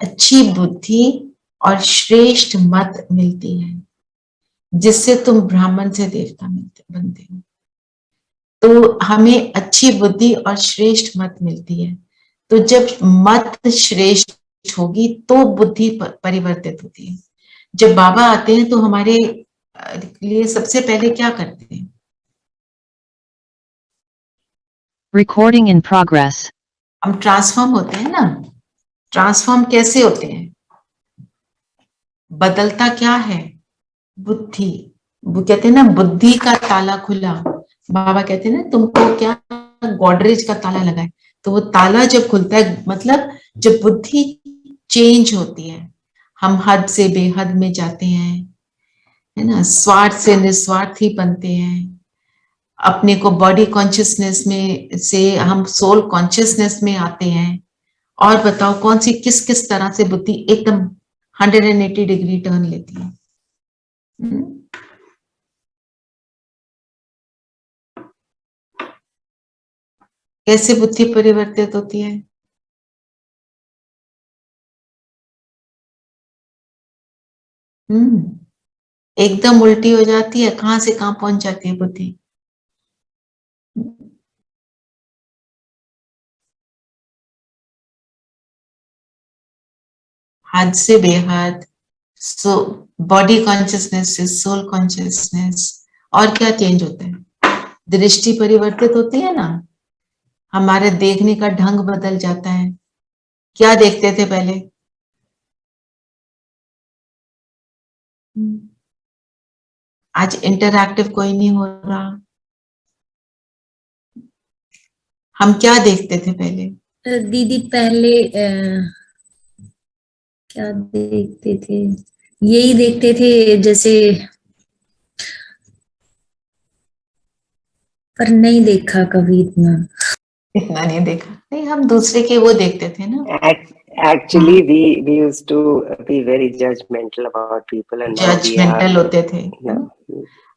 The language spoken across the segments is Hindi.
अच्छी बुद्धि और श्रेष्ठ मत मिलती है, जिससे तुम ब्राह्मण से देवता बनते हो। तो हमें अच्छी बुद्धि और श्रेष्ठ मत मिलती है। तो जब मत श्रेष्ठ होगी तो बुद्धि परिवर्तित होती है। जब बाबा आते हैं तो हमारे लिए सबसे पहले क्या करते हैं? Recording in progress. हम ट्रांसफॉर्म होते हैं ना। ट्रांसफॉर्म कैसे होते हैं? बदलता क्या है? बुद्धि। वो कहते हैं ना, बुद्धि का ताला खुला। बाबा कहते हैं ना, तुमको क्या गॉडरेज का ताला लगा है, तो वो ताला जब खुलता है, मतलब जब बुद्धि चेंज होती है, हम हद से बेहद में जाते हैं, है ना, स्वार्थ से निस्वार्थी बनते हैं, अपने को बॉडी कॉन्शियसनेस में से हम सोल कॉन्शियसनेस में आते हैं। और बताओ कौन सी किस किस तरह से बुद्धि एकदम 180 डिग्री टर्न लेती है। कैसे बुद्धि परिवर्तित होती है? एकदम उल्टी हो जाती है, कहां से कहां पहुंच जाती है बुद्धि। हद से बेहद, सो बॉडी कॉन्शियसनेस से सोल कॉन्शियसनेस। और क्या चेंज होता है? दृष्टि परिवर्तित होती है ना, हमारे देखने का ढंग बदल जाता है। क्या देखते थे पहले? आज इंटरैक्टिव कोई नहीं हो रहा। हम क्या देखते थे पहले? दीदी पहले क्या देखते थे? यही देखते थे जैसे, पर नहीं देखा कभी इतना। इतना नहीं देखा। नहीं, हम दूसरे के वो देखते थे ना। Actually, we used to be very judgmental about people, and now we are judgmental होते थे। no.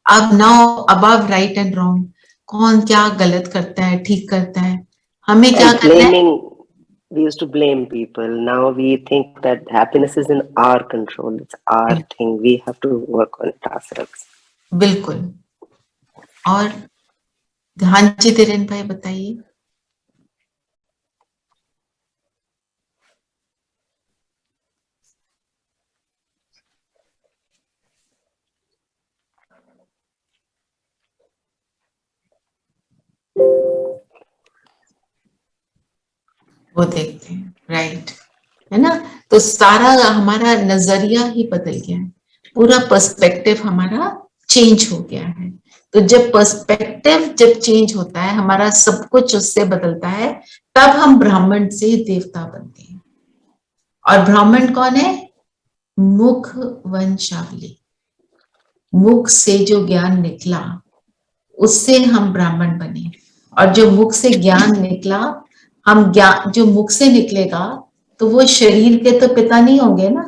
अब now above right and wrong, कौन क्या गलत करता है, ठीक करता है, हमें क्या करना है? We used to blame people. Now we think that happiness is in our control. It's our thing. We have to work on it ourselves. बिल्कुल। और ध्यान जी धीरेन भाई बताइए। वो देखते हैं, राइट, है ना। तो सारा हमारा नजरिया ही बदल गया है, पूरा पर्सपेक्टिव हमारा चेंज हो गया है। तो जब पर्सपेक्टिव जब चेंज होता है, हमारा सब कुछ उससे बदलता है, तब हम ब्राह्मण से देवता बनते हैं। और ब्राह्मण कौन है? मुख वंशावली, मुख से जो ज्ञान निकला उससे हम ब्राह्मण बने। और जो मुख से ज्ञान निकला, हम ज्ञान जो मुख से निकलेगा, तो वो शरीर के तो पिता नहीं होंगे ना।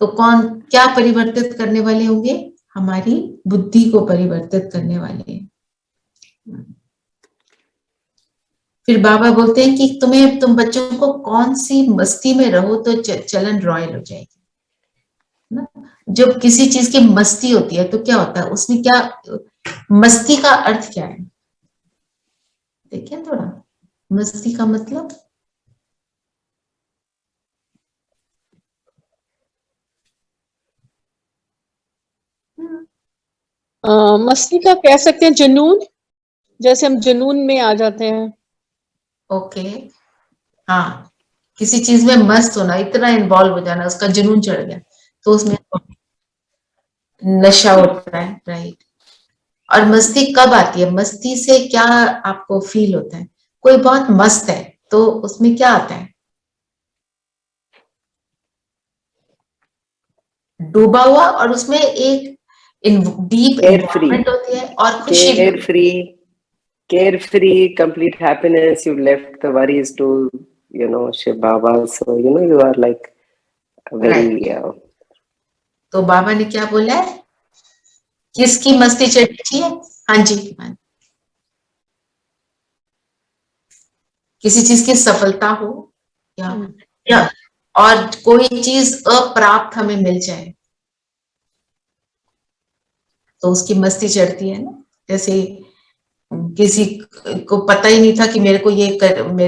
तो कौन क्या परिवर्तित करने वाले होंगे? हमारी बुद्धि को परिवर्तित करने वाले हैं। फिर बाबा बोलते हैं कि तुम बच्चों को कौन सी मस्ती में रहो तो चलन रॉयल हो जाएगी ना। जब किसी चीज की मस्ती होती है तो क्या होता है उसमें? क्या मस्ती का अर्थ क्या है? देखिए थोड़ा, मस्ती का मतलब मस्ती का कह सकते हैं जुनून, जैसे हम जुनून में आ जाते हैं। ओके, हाँ, किसी चीज में मस्त होना, इतना इन्वॉल्व हो जाना, उसका जुनून चढ़ गया, तो उसमें नशा होता है, राइट। और मस्ती कब आती है? मस्ती से क्या आपको फील होता है? कोई बहुत मस्त है तो उसमें क्या आता है? डूबा हुआ, और उसमें एक डीप एनवायरनमेंट होती है और खुशी, carefree, complete happiness. You left the worries to, Shiv Baba. So, you are like very... तो बाबा ने क्या बोला है? किसकी मस्ती चढ़नी चाहिए? हाँ जी, किसी चीज की सफलता हो या और कोई चीज अप्राप्त हमें मिल जाए तो उसकी मस्ती चढ़ती है ना। जैसे किसी को पता ही नहीं था कि मेरे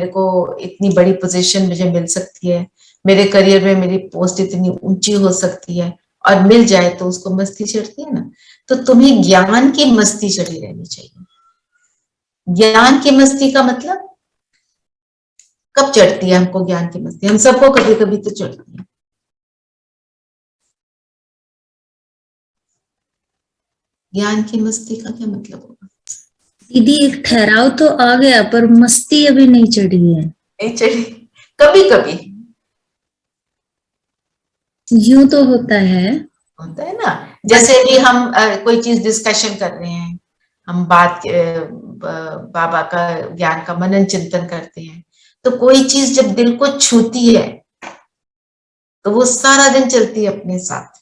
को इतनी बड़ी पोजीशन मुझे मिल सकती है, मेरे करियर में मेरी पोस्ट इतनी ऊंची हो सकती है, और मिल जाए तो उसको मस्ती चढ़ती है ना। तो तुम्हें ज्ञान की मस्ती चढ़ी रहनी चाहिए। ज्ञान की मस्ती का मतलब कब चढ़ती है हमको ज्ञान की मस्ती? हम सबको कभी कभी तो चढ़ती है। ज्ञान की मस्ती का क्या मतलब होगा? दीदी एक ठहराव तो आ गया पर मस्ती अभी नहीं चढ़ी है। नहीं चढ़ी, कभी कभी यूं तो होता है। होता है ना। जैसे भी हम कोई चीज डिस्कशन कर रहे हैं, हम बाबा का ज्ञान का मनन चिंतन करते हैं, तो कोई चीज जब दिल को छूती है तो वो सारा दिन चलती है अपने साथ,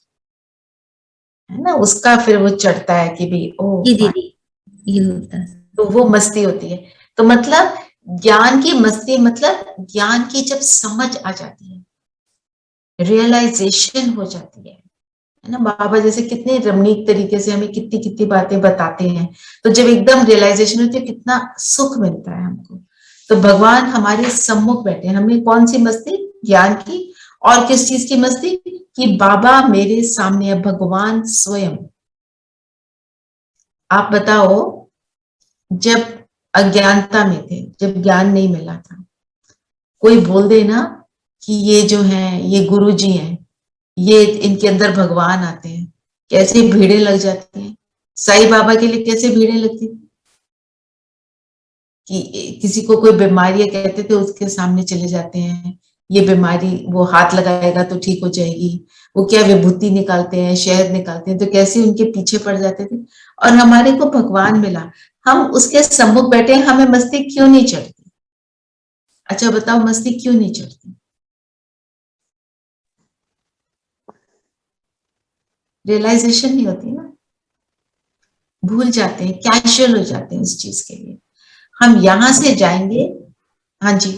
है ना। उसका फिर वो चढ़ता है कि भी ओ जी दीदी, ये होता है। तो वो मस्ती होती है। तो मतलब ज्ञान की मस्ती मतलब ज्ञान की जब समझ आ जाती है, रियलाइजेशन हो जाती है ना। बाबा जैसे कितने रमणीक तरीके से हमें कितनी कितनी बातें बताते हैं, तो जब एकदम रियलाइजेशन होती है कितना सुख मिलता है हमको। तो भगवान हमारे सम्मुख बैठे हैं, हमें कौन सी मस्ती? ज्ञान की। और किस चीज की मस्ती? कि बाबा मेरे सामने है, भगवान स्वयं। आप बताओ, जब अज्ञानता में थे, जब ज्ञान नहीं मिला था, कोई बोल दे ना कि ये जो है ये गुरु जी हैं, ये इनके अंदर भगवान आते हैं, कैसे भीड़ें लग जाती हैं। साईं बाबा के लिए कैसे भीड़ें लगती थी कि किसी को कोई बीमारी है, कहते थे उसके सामने चले जाते हैं, ये बीमारी, वो हाथ लगाएगा तो ठीक हो जाएगी। वो क्या विभूति निकालते हैं, शहद निकालते हैं, तो कैसे उनके पीछे पड़ जाते थे। और हमारे को भगवान मिला, हम उसके सम्मुख बैठे हैं, हमें मस्ती क्यों नहीं चढ़ती? अच्छा बताओ, मस्ती क्यों नहीं चढ़ती? रियलाइजेशन नहीं होती ना, भूल जाते हैं, कैजुअल हो जाते हैं उस चीज के लिए। हम यहां से जाएंगे। हाँ जी।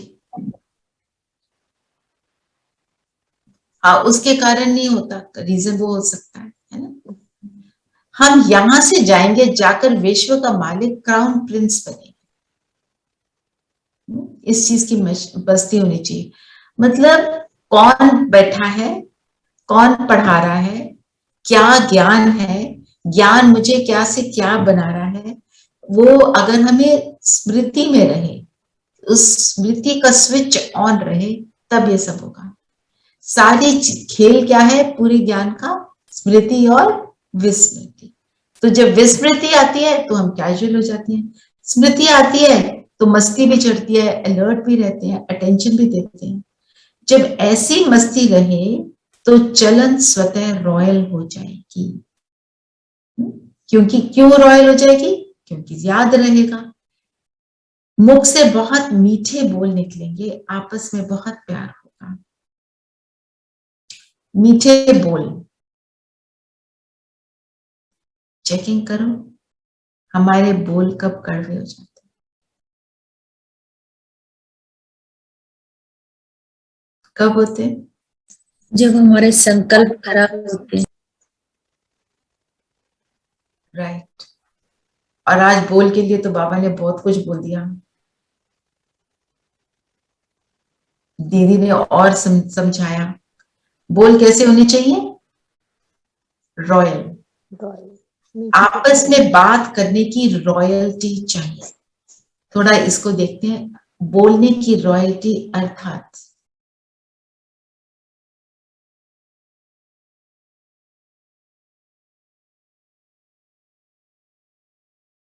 हाँ, उसके कारण नहीं होता, रीजन वो हो सकता है ना। हम यहां से जाएंगे, जाकर विश्व का मालिक, क्राउन प्रिंस बनेंगे। इस चीज की बस्ती होनी चाहिए। मतलब कौन बैठा है, कौन पढ़ा रहा है, क्या ज्ञान है, ज्ञान मुझे क्या से क्या बना रहा है, वो अगर हमें स्मृति में रहे, उस स्मृति का स्विच ऑन रहे, तब ये सब होगा। सारी खेल क्या है पूरे ज्ञान का? स्मृति और विस्मृति। तो जब विस्मृति आती है तो हम कैजुअल हो जाते हैं, स्मृति आती है तो मस्ती भी चढ़ती है, अलर्ट भी रहते हैं, अटेंशन भी देते हैं। जब ऐसी मस्ती रहे तो चलन स्वतः रॉयल हो जाएगी। क्योंकि क्यों रॉयल हो जाएगी? क्योंकि याद रहेगा, मुख से बहुत मीठे बोल निकलेंगे, आपस में बहुत प्यार होगा। मीठे बोल चेकिंग करो, हमारे बोल कब कड़वे हो जाते हैं। कब होते हैं? जब हमारे संकल्प खराब होते हैं। राइट। और आज बोल के लिए तो बाबा ने बहुत कुछ बोल दिया। दीदी ने और समझाया, बोल कैसे होने चाहिए? रॉयल। आपस में बात करने की रॉयल्टी चाहिए। थोड़ा इसको देखते हैं, बोलने की रॉयल्टी अर्थात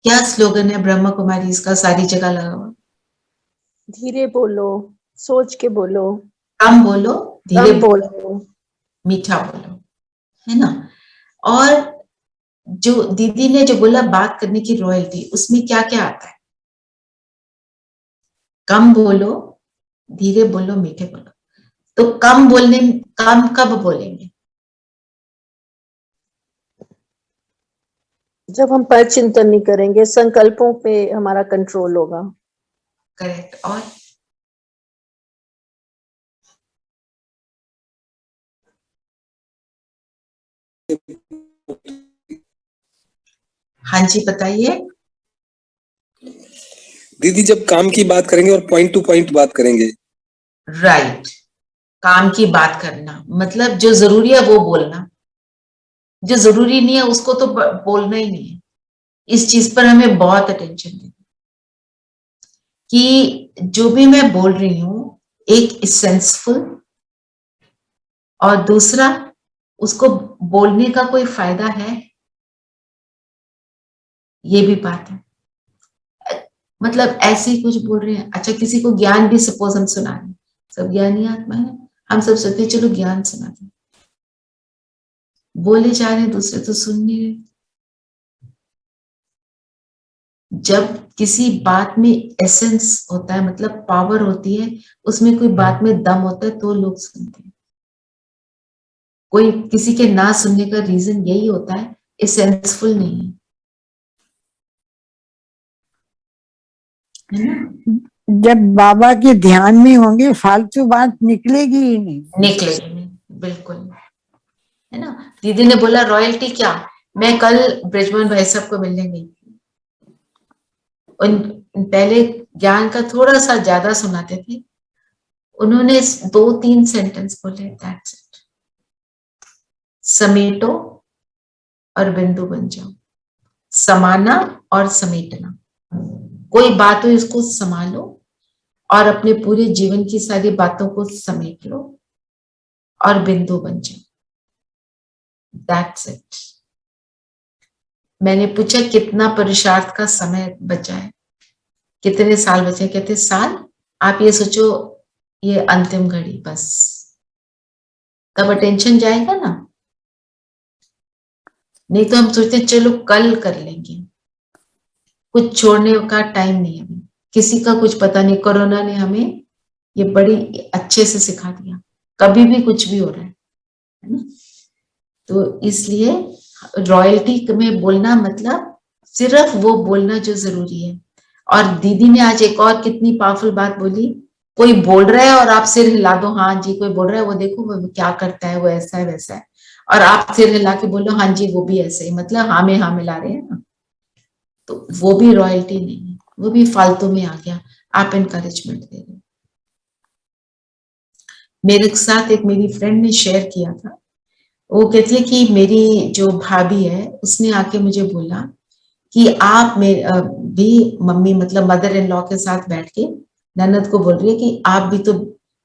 क्या स्लोगन है ब्रह्मा कुमारी इसका सारी जगह लगा हुआ? धीरे बोलो, सोच के बोलो, कम बोलो, धीरे कम बोलो, मीठा बोलो, है ना। और जो दीदी ने जो बोला बात करने की रॉयल्टी, उसमें क्या क्या आता है? कम बोलो, धीरे बोलो, मीठे बोलो। तो कम कब बोलेंगे? जब हम पर चिंतन नहीं करेंगे, संकल्पों पे हमारा कंट्रोल होगा। करेक्ट। और हाँ जी बताइए। दीदी जब काम की बात करेंगे और पॉइंट टू पॉइंट बात करेंगे। राइट, काम की बात करना मतलब जो जरूरी है वो बोलना, जो जरूरी नहीं है उसको तो बोलना ही नहीं है। इस चीज पर हमें बहुत अटेंशन देना कि जो भी मैं बोल रही हूं एक सेंसफुल, और दूसरा उसको बोलने का कोई फायदा है, ये भी बात है। मतलब ऐसे ही कुछ बोल रहे हैं, अच्छा किसी को ज्ञान भी सपोज हम सुना रहे हैं, सब ज्ञानी आत्मा है, हम सब सोचते हैं चलो ज्ञान सुना दें, बोले जा रहे हैं दूसरे तो सुन नहीं रहे। जब किसी बात में एसेंस होता है मतलब पावर होती है, उसमें कोई बात में दम होता है तो लोग सुनते हैं। कोई किसी के ना सुनने का रीजन यही होता है एसेंसफुल नहीं है, है ना? जब बाबा के ध्यान में होंगे फालतू बात निकलेगी ही नहीं। निकलेगी नहीं, बिल्कुल, है ना? दीदी ने बोला रॉयल्टी क्या, मैं कल ब्रिजमोहन भाई साहब को मिलने गई थी, उन पहले ज्ञान का थोड़ा सा ज्यादा सुनाते थे, उन्होंने 2-3 सेंटेंस बोले, दैट्स इट, समेटो और बिंदु बन जाओ, समाना और समेटना, कोई बात हो इसको संभालो और अपने पूरे जीवन की सारी बातों को समेट लो और बिंदु बन जाओ, दैट्स इट। मैंने पूछा कितना पुरुषार्थ का समय बचा है, कितने साल बचे, कहते साल, आप ये सोचो ये अंतिम घड़ी बस, तब अटेंशन जाएगा ना, नहीं तो हम सोचते चलो कल कर लेंगे, कुछ छोड़ने का टाइम नहीं है, किसी का कुछ पता नहीं, कोरोना ने हमें ये बड़ी अच्छे से सिखा दिया, कभी भी कुछ भी हो रहा है ना? तो इसलिए रॉयल्टी में बोलना मतलब सिर्फ वो बोलना जो जरूरी है। और दीदी ने आज एक और कितनी पावरफुल बात बोली, कोई बोल रहा है और आप सिर हिला दो, हाँ जी कोई बोल रहा है वो देखो वो क्या करता है, वो ऐसा है वैसा है, और आप सिर हिला के बोलो हाँ जी वो भी ऐसे ही, मतलब हाँ में हाँ मिला रहे हैं ना, तो वो भी रॉयल्टी नहीं है, वो भी फालतू में आ गया, आप इनकरेजमेंट दे रहे हो। मेरे साथ एक मेरी फ्रेंड ने शेयर किया था, वो कहती है कि मेरी जो भाभी है उसने आके मुझे बोला कि आप भी मम्मी मतलब मदर इन लॉ के साथ बैठ के ननद को बोल रही है कि आप भी तो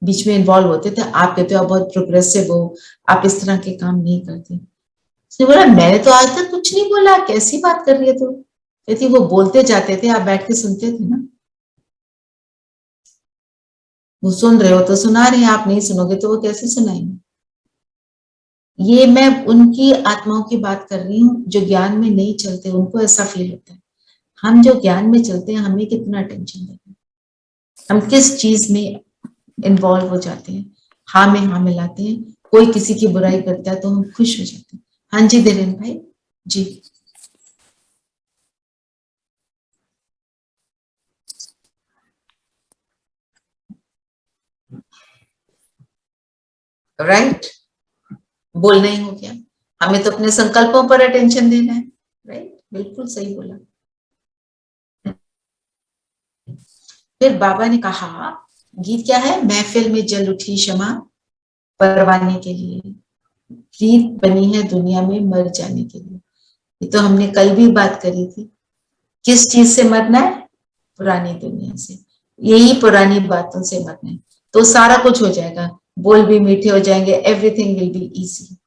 बीच में इन्वॉल्व होते थे, आप कहते हो आप बहुत प्रोग्रेसिव हो, आप इस तरह के काम नहीं करते। उसने बोला मैंने तो आज तक कुछ नहीं बोला, कैसी बात कर रही है तू? कहती वो बोलते जाते थे, आप बैठ के सुनते थे ना, वो सुन रहे हो तो सुना रहे हैं, आप नहीं सुनोगे तो वो कैसे सुनाएंगे? ये मैं उनकी आत्माओं की बात कर रही हूँ जो ज्ञान में नहीं चलते, उनको ऐसा फील होता है। हम जो ज्ञान में चलते हैं हमें कितना अटेंशन देना है, हम किस चीज में इन्वॉल्व हो जाते हैं, हाँ में हाँ मिलाते हैं, कोई किसी की बुराई करता है तो हम खुश हो जाते हैं। हाँ जी धीरेन्द्र भाई जी। राइट, बोलना ही हो गया, हमें तो अपने संकल्पों पर अटेंशन देना है। राइट, बिल्कुल सही बोला। फिर बाबा ने कहा गीत क्या है, महफिल में जल उठी क्षमा परवाने के लिए, प्रीत बनी है दुनिया में मर जाने के लिए। ये तो हमने कल भी बात करी थी, किस चीज से मरना है? पुरानी दुनिया से, यही पुरानी बातों से मरना है, तो सारा कुछ हो जाएगा, बोल भी मीठे हो जाएंगे, एवरीथिंग विल बी इजी।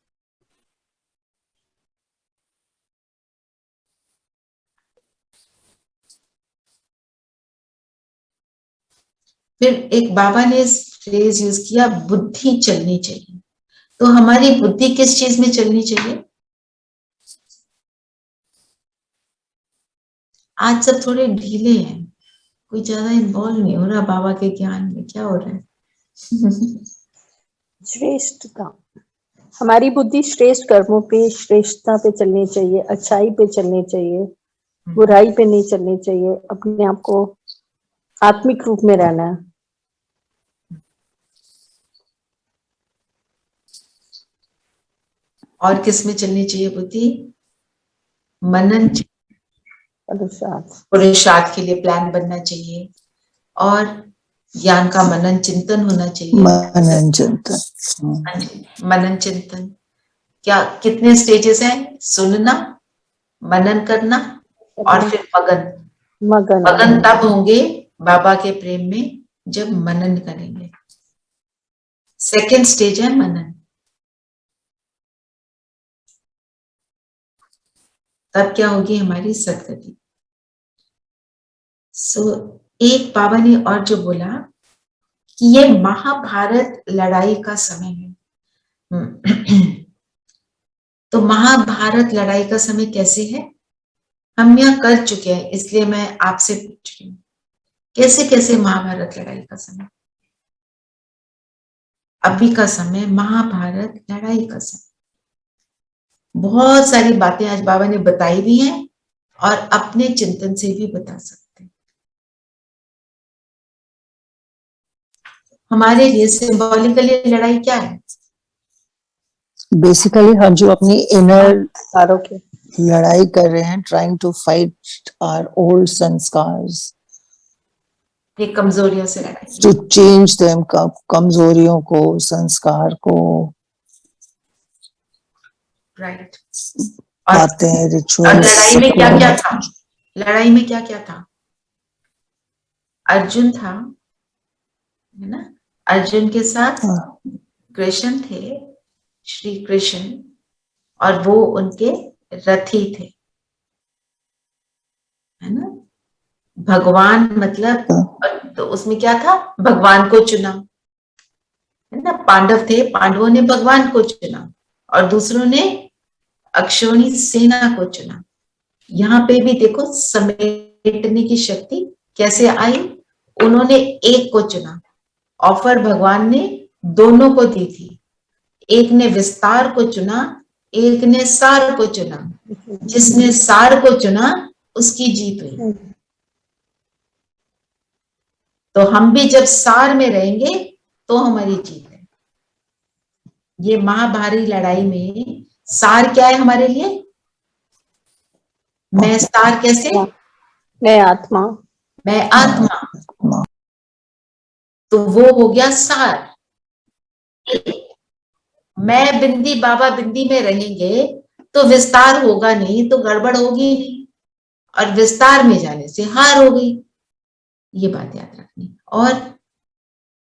फिर एक बाबा ने फ्रेज यूज किया, बुद्धि चलनी चाहिए। तो हमारी बुद्धि किस चीज में चलनी चाहिए? आज सब थोड़े ढीले हैं, कोई ज्यादा इन्वॉल्व नहीं हो रहा बाबा के ज्ञान में, क्या हो रहा है? श्रेष्ठता, हमारी बुद्धि श्रेष्ठ कर्मों पे, श्रेष्ठता पे चलनी चाहिए, अच्छाई पे चलनी चाहिए, बुराई पे नहीं चलनी चाहिए, अपने आप को आत्मिक रूप में रहना है। और किस में चलनी चाहिए बुद्धि? मनन, पुरुषार्थ के लिए प्लान बनना चाहिए और ज्ञान का मनन चिंतन होना चाहिए। मनन चिंतन। हाँ जी, मनन चिंतन क्या कितने स्टेजेस हैं? सुनना, मनन करना और फिर मगन तब होंगे बाबा के प्रेम में जब मनन करेंगे। सेकंड स्टेज है मनन। तब क्या होगी हमारी सदगति। एक बाबा ने और जो बोला कि ये महाभारत लड़ाई का समय है। तो महाभारत लड़ाई का समय कैसे है? हम यह कर चुके हैं, इसलिए मैं आपसे पूछ रही हूँ कैसे कैसे महाभारत लड़ाई का समय। अभी का समय महाभारत लड़ाई का समय। बहुत सारी बातें आज बाबा ने बताई भी हैं और अपने चिंतन से भी बता सकते हैं। हमारे लिए सिंबॉलिकली लड़ाई क्या है? बेसिकली हम जो अपनी इनर लड़ाई कर रहे हैं, trying to fight our old sanskars, ये कमजोरियों से लड़ाई, टू चेंज देम, कमजोरियों को, संस्कार को, राइट। बातें, रिचुअल्स। लड़ाई में क्या क्या था? लड़ाई में क्या क्या था? अर्जुन था, है ना? अर्जुन के साथ कृष्ण थे, श्री कृष्ण, और वो उनके रथी थे, है ना? भगवान मतलब, तो उसमें क्या था? भगवान को चुना, है ना? पांडव थे, पांडवों ने भगवान को चुना और दूसरों ने अक्षौणी सेना को चुना। यहाँ पे भी देखो समेटने की शक्ति कैसे आई। उन्होंने एक को चुना, ऑफर भगवान ने दोनों को दी थी। एक ने विस्तार को चुना, एक ने सार को चुना। जिसने सार को चुना उसकी जीत हुई। तो हम भी जब सार में रहेंगे तो हमारी जीत है। ये महाभारत लड़ाई में सार क्या है हमारे लिए? मैं सार कैसे? मैं आत्मा, मैं आत्मा, तो वो हो गया सार। मैं बिंदी बाबा बिंदी में रहेंगे तो विस्तार होगा नहीं, तो गड़बड़ होगी नहीं, और विस्तार में जाने से हार हो गई। ये बात याद रखनी। और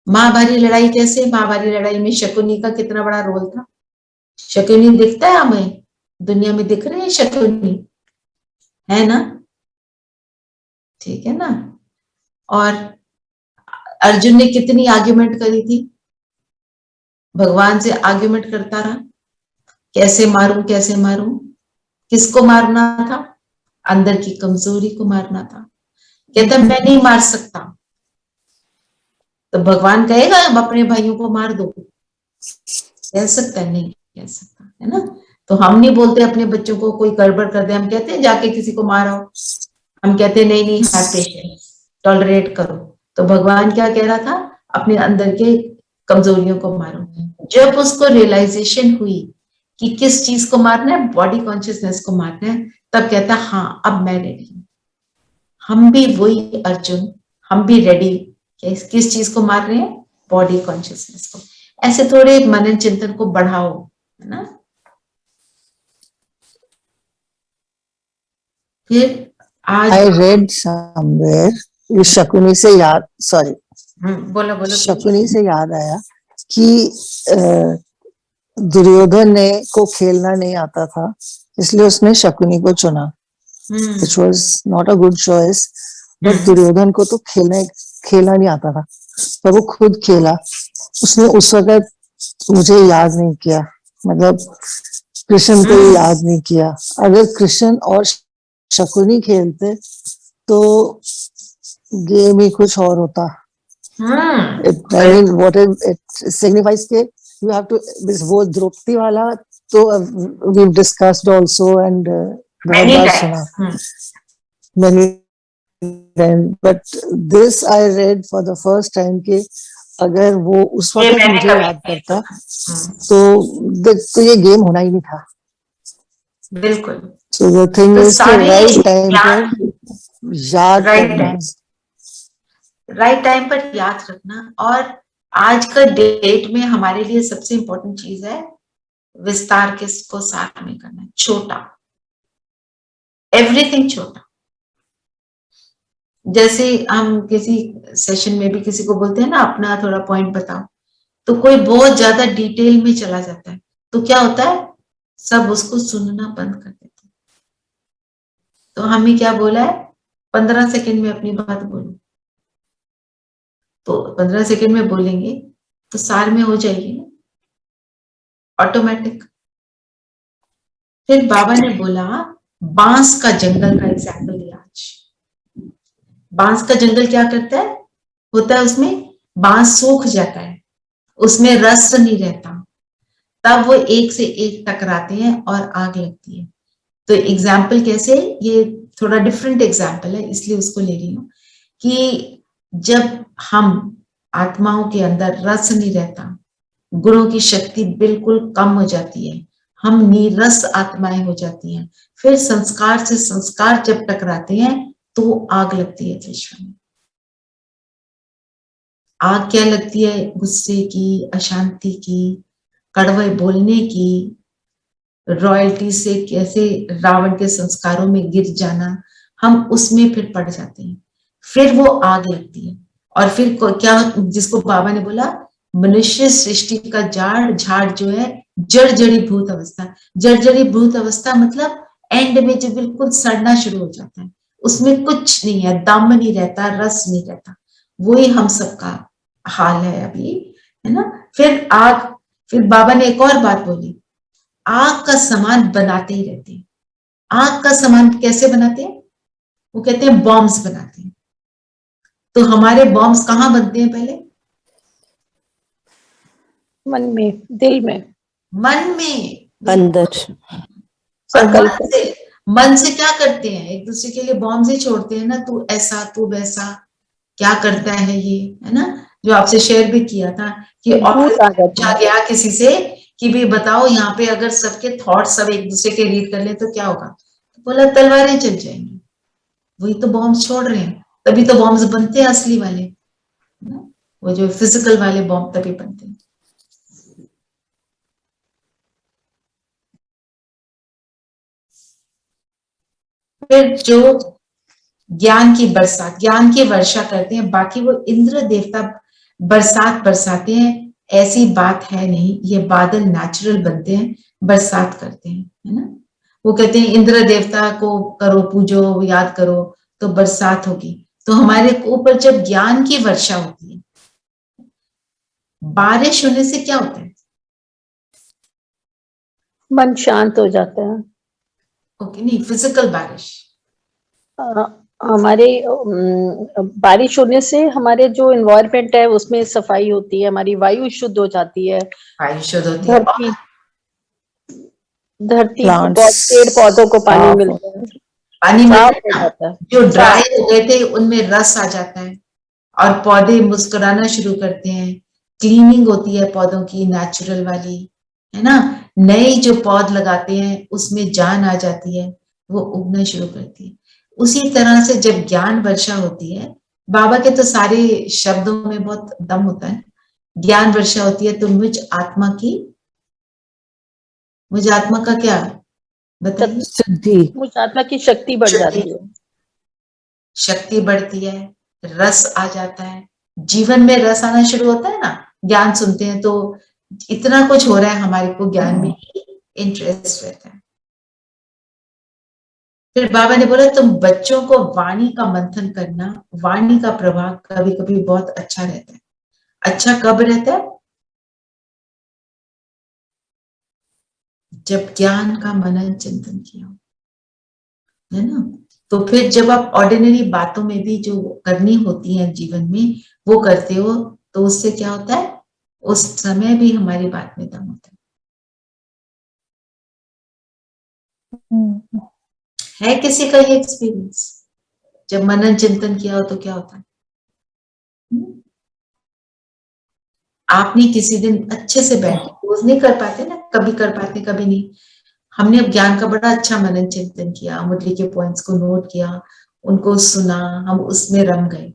महाभारत लड़ाई कैसे? महाभारत लड़ाई में शकुनी का कितना बड़ा रोल था। शकुनी दिखता है हमें, दुनिया में दिख रहे हैं शकुनी, है ना? ठीक है ना? और अर्जुन ने कितनी आर्ग्यूमेंट करी थी, भगवान से आर्ग्यूमेंट करता रहा, कैसे मारूं कैसे मारूं। किसको मारना था? अंदर की कमजोरी को मारना था। कहता मैं नहीं मार सकता, तो भगवान कहेगा अब अपने भाइयों को मार दो? कह सकता है? नहीं कह सकता, है ना? तो हम नहीं बोलते अपने बच्चों को कोई गड़बड़ कर दे, हम कहते हैं जाके किसी को मारो। हम कहते हैं नहीं नहीं, हार्ट पेशेंट, टॉलरेट करो। तो भगवान क्या कह रहा था? अपने अंदर के कमजोरियों को मारो। जब उसको रियलाइजेशन हुई कि किस चीज को मारना है, बॉडी कॉन्शियसनेस को मारना है, तब कहता हाँ अब मैं रेडी हूं। हम भी वही अर्जुन, हम भी रेडी। किस चीज को मार रहे हैं? बॉडी कॉन्शियसनेस को। ऐसे थोड़े मनन चिंतन को बढ़ाओ, है ना? फिर आज I read somewhere, ये शकुनी से याद, सॉरी, बोलो बोलो। शकुनी से याद आया कि दुर्योधन ने को खेलना नहीं आता था, इसलिए उसने शकुनी को चुना, which was not a good choice, but Duryodhan को तो खेलना नहीं आता था, पर वो खुद खेला। उसने उस वक्त मुझे याद नहीं किया, मतलब कृष्ण को याद नहीं किया। अगर कृष्ण और शकुनी खेलते तो गेम ही कुछ और होता। I mean, what it signifies के you have to, वो द्रौपदी वाला तो we've discussed also and बहुत बार सुना many times, but this I read for the first time कि अगर वो उस वक्त मुझे याद करता तो ये गेम होना ही नहीं था। बिल्कुल। So the thing तो is कि सारे right time ज्ञान पर याद राइट करना। टाइम, राइट टाइम पर याद रखना। और आज का डेट में हमारे लिए सबसे इंपॉर्टेंट चीज है विस्तार को सार में करना, छोटा, एवरीथिंग छोटा। जैसे हम किसी सेशन में भी किसी को बोलते हैं ना अपना थोड़ा पॉइंट बताओ, तो कोई बहुत ज्यादा डिटेल में चला जाता है, तो क्या होता है, सब उसको सुनना बंद कर देते हैं। तो हमें क्या बोला है, 15 सेकंड में अपनी बात बोलो। तो 15 सेकंड में बोलेंगे तो सार में हो जाएगी ऑटोमेटिक। फिर बाबा ने बोला बांस का जंगल का एग्जाम्पल दिया आज। बांस का जंगल क्या करता है, होता है उसमें बांस सूख जाता है, उसमें रस नहीं रहता, तब वो एक से एक टकराते हैं और आग लगती है। तो एग्जाम्पल कैसे, ये थोड़ा डिफरेंट एग्जाम्पल है इसलिए उसको ले रही हूँ कि जब हम आत्माओं के अंदर रस नहीं रहता, गुणों की शक्ति बिल्कुल कम हो जाती है, हम नीरस आत्माएं हो जाती हैं, फिर संस्कार से संस्कार जब टकराते हैं तो आग लगती है विश्व में। आग क्या लगती है, गुस्से की, अशांति की, कड़वे बोलने की, रॉयल्टी से कैसे रावण के संस्कारों में गिर जाना, हम उसमें फिर पड़ जाते हैं, फिर वो आग लगती है। और फिर क्या, जिसको बाबा ने बोला मनुष्य सृष्टि का झाड़ जो है जड़ी भूत अवस्था। जड़ी भूत अवस्था मतलब एंड में जो बिल्कुल सड़ना शुरू हो जाता है, उसमें कुछ नहीं है, दम नहीं रहता, रस नहीं रहता, वही हम सबका हाल है अभी, है ना। फिर आग, फिर बाबा ने एक और बात बोली, आग का सामान बनाते ही रहते हैं। आग का सामान कैसे बनाते हैं, वो कहते हैं बॉम्ब्स बनाते हैं। तो हमारे बॉम्ब्स कहाँ बनते हैं, पहले मन में, दिल में, मन में, अंदर। और संकल्प। मन से क्या करते हैं, एक दूसरे के लिए बॉम्ब्स ही छोड़ते हैं ना, तू ऐसा तू वैसा, क्या करता है ये, है ना। जो आपसे शेयर भी किया था कि भूत आ जाते पूछा हैं। गया किसी से कि भी बताओ यहाँ पे अगर सबके थॉट्स सब एक दूसरे के रीड कर ले तो क्या होगा, तो बोला तलवारें चल जाएंगी, वही तो बॉम्ब्स छोड़ रहे हैं, तभी तो बॉम्ब्स बनते हैं असली वाले, है ना? वो जो फिजिकल वाले बॉम्ब तभी बनते हैं। फिर जो ज्ञान की बरसात, ज्ञान की वर्षा करते हैं, बाकी वो इंद्र देवता बरसात बरसाते हैं, ऐसी बात है नहीं, ये बादल नेचुरल बनते हैं, बरसात करते हैं, है ना। वो कहते हैं इंद्र देवता को करो, पूजो, याद करो तो बरसात होगी। तो हमारे ऊपर जब ज्ञान की वर्षा होती है, बारिश होने से क्या होता है, मन शांत हो जाता है। ओके, नहीं फिजिकल बारिश, हमारे बारिश होने से हमारे जो एनवायरनमेंट है उसमें सफाई होती है, हमारी वायु शुद्ध हो जाती है, वायु शुद्ध होती है, धरती धरती को Plants पेड़ पौधों को पानी साफ मिलता है, पानी साफ मिलता हो है, जाता है, जो ड्राई साफ। हो गए थे उनमें रस आ जाता है और पौधे मुस्कुराना शुरू करते हैं, क्लीनिंग होती है पौधों की नेचुरल वाली, है ना। नए जो पौध लगाते हैं उसमें जान आ जाती है, वो उगना शुरू करती है। उसी तरह से जब ज्ञान वर्षा होती है, बाबा के तो सारे शब्दों में बहुत दम होता है, ज्ञान वर्षा होती है तो मुझ आत्मा का क्या बताइए, सिद्धि, मुझ आत्मा की शक्ति बढ़ जाती है। शक्ति बढ़ती है, रस आ जाता है, जीवन में रस आना शुरू होता है ना, ज्ञान सुनते हैं तो इतना कुछ हो रहा है, हमारे को ज्ञान में इंटरेस्ट रहता है। फिर बाबा ने बोला तुम बच्चों को वाणी का मंथन करना, वाणी का प्रभाव कभी कभी बहुत अच्छा रहता है। अच्छा कब रहता है, जब ज्ञान का मनन चिंतन किया, है ना। तो फिर जब आप ऑर्डिनरी बातों में भी जो करनी होती है जीवन में वो करते हो, तो उससे क्या होता है, उस समय भी हमारी बात में दम होता है किसी का ये एक्सपीरियंस, जब मनन चिंतन किया हो तो क्या होता है, आपने किसी दिन अच्छे से बैठे, रोज नहीं कर पाते ना, कभी कर पाते कभी नहीं, हमने अब ज्ञान का बड़ा अच्छा मनन चिंतन किया, मुरली के पॉइंट्स को नोट किया, उनको सुना, हम उसमें रम गए।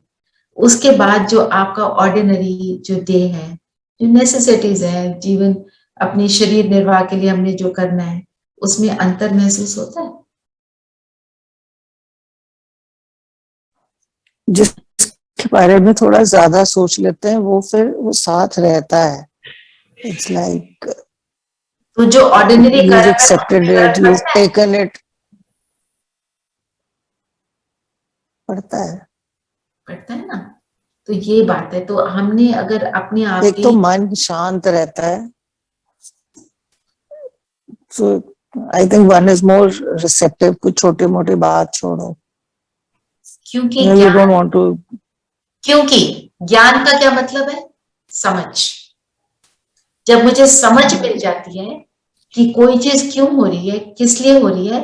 उसके बाद जो आपका ऑर्डिनरी जो डे है, जो नेसेसिटीज है, जीवन अपने शरीर निर्वाह के लिए हमने जो करना है, उसमें अंतर महसूस होता है? जिसके बारे में थोड़ा ज्यादा सोच लेते हैं वो फिर वो साथ रहता है. It's like तो जो ordinary you've accepted it, you've taken it. पड़ता है ना, तो ये बात है। तो हमने अगर अपने आप एक तो मन शांत रहता है, so I think one is more receptive. कुछ छोटे मोटे बात छोड़ो, क्योंकि you don't want to. क्योंकि ज्ञान का क्या मतलब है? समझ। जब मुझे समझ मिल जाती है कि कोई चीज क्यों हो रही है, किस लिए हो रही है,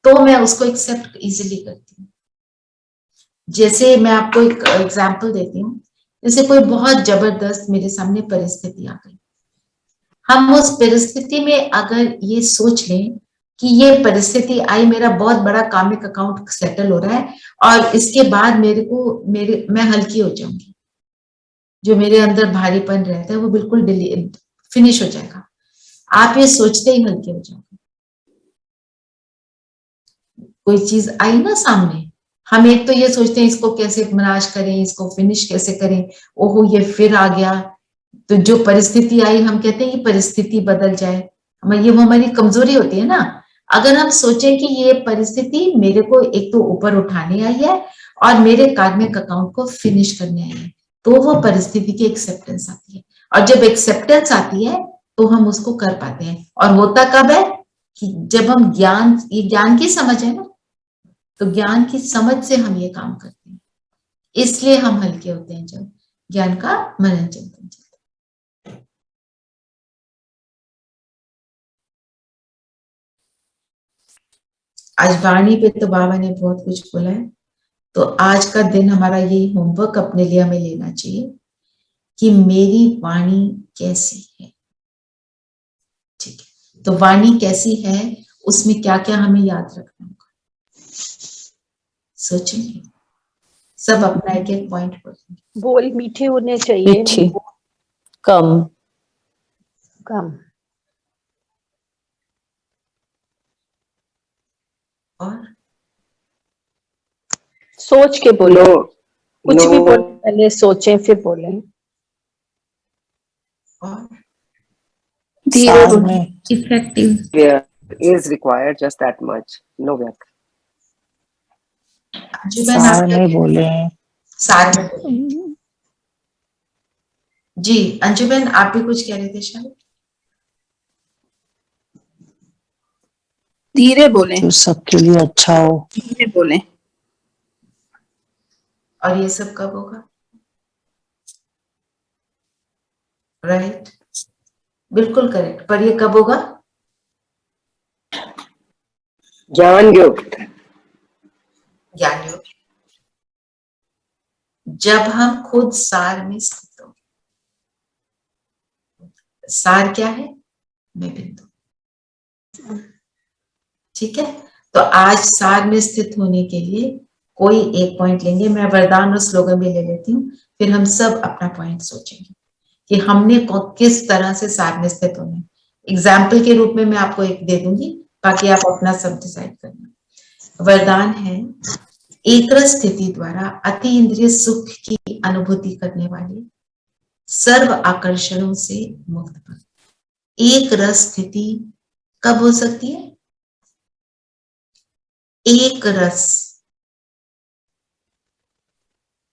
तो मैं उसको एक्सेप्ट इजीली करती हूँ। जैसे मैं आपको एक एग्जांपल देती हूँ, जैसे कोई बहुत जबरदस्त मेरे सामने परिस्थिति आ गई, हम उस परिस्थिति में अगर ये सोच लें कि ये परिस्थिति आई, मेरा बहुत बड़ा कामिक अकाउंट सेटल हो रहा है और इसके बाद मैं हल्की हो जाऊंगी, जो मेरे अंदर भारीपन रहता है वो बिल्कुल फिनिश हो जाएगा। आप ये सोचते ही हल्के हो जाओगे। कोई चीज आई ना सामने, हम एक तो ये सोचते हैं इसको कैसे नाश करें, इसको फिनिश कैसे करें, ओहो ये फिर आ गया। तो जो परिस्थिति आई, हम कहते हैं ये परिस्थिति बदल जाए, ये वो हमारी कमजोरी होती है ना। अगर हम सोचें कि ये परिस्थिति मेरे को एक तो ऊपर उठाने आई है और मेरे कार्मिक अकाउंट को फिनिश करने आई है, तो वो परिस्थिति की एक्सेप्टेंस आती है। और जब एक्सेप्टेंस आती है तो हम उसको कर पाते हैं। और होता कब है कि जब हम ये ज्ञान की समझ है ना, तो ज्ञान की समझ से हम ये काम करते हैं, इसलिए हम हल्के होते हैं जब ज्ञान का मनन चिंतन चलता है। आज वाणी पे तो बाबा ने बहुत कुछ बोला है, तो आज का दिन हमारा यही होमवर्क अपने लिए हमें लेना चाहिए कि मेरी वाणी कैसी है। ठीक है, तो वाणी कैसी है, उसमें क्या क्या हमें याद रखना होगा, सोचेंगे सब अपना एक एक पॉइंट बोलेंगे। बोल मीठे होने चाहिए, मीठी, कम, कम, और सोच के बोलो। कुछ भी No. बोले पहले सोचें फिर बोले। और धीरे सार में effective Yeah, is required just that much. No work. सार में बोले. सार में बोले। जी अंजुबेन, आप भी कुछ कह रहे थे शायद? धीरे बोले, जो सबके लिए अच्छा हो. धीरे बोले. और ये सब कब होगा? राइट, बिल्कुल करेक्ट। पर ये कब होगा? ज्ञान योग. ज्ञान योग, जब हम खुद सार में स्थित हो। सार क्या है? मैं बिंदु। ठीक है, तो आज सार में स्थित होने के लिए कोई एक पॉइंट लेंगे। मैं वरदान और स्लोगन भी ले लेती हूँ, फिर हम सब अपना पॉइंट सोचेंगे कि हमने किस तरह से सार में स्थित होना है। एग्जाम्पल के रूप में मैं आपको एक दे दूंगी, बाकी आप अपना सब डिसाइड करना। वरदान है, एक रस स्थिति द्वारा अति इंद्रिय सुख की अनुभूति करने वाले, सर्व आकर्षणों से मुक्त भक्त। एक रस स्थिति कब हो सकती है? एक रस,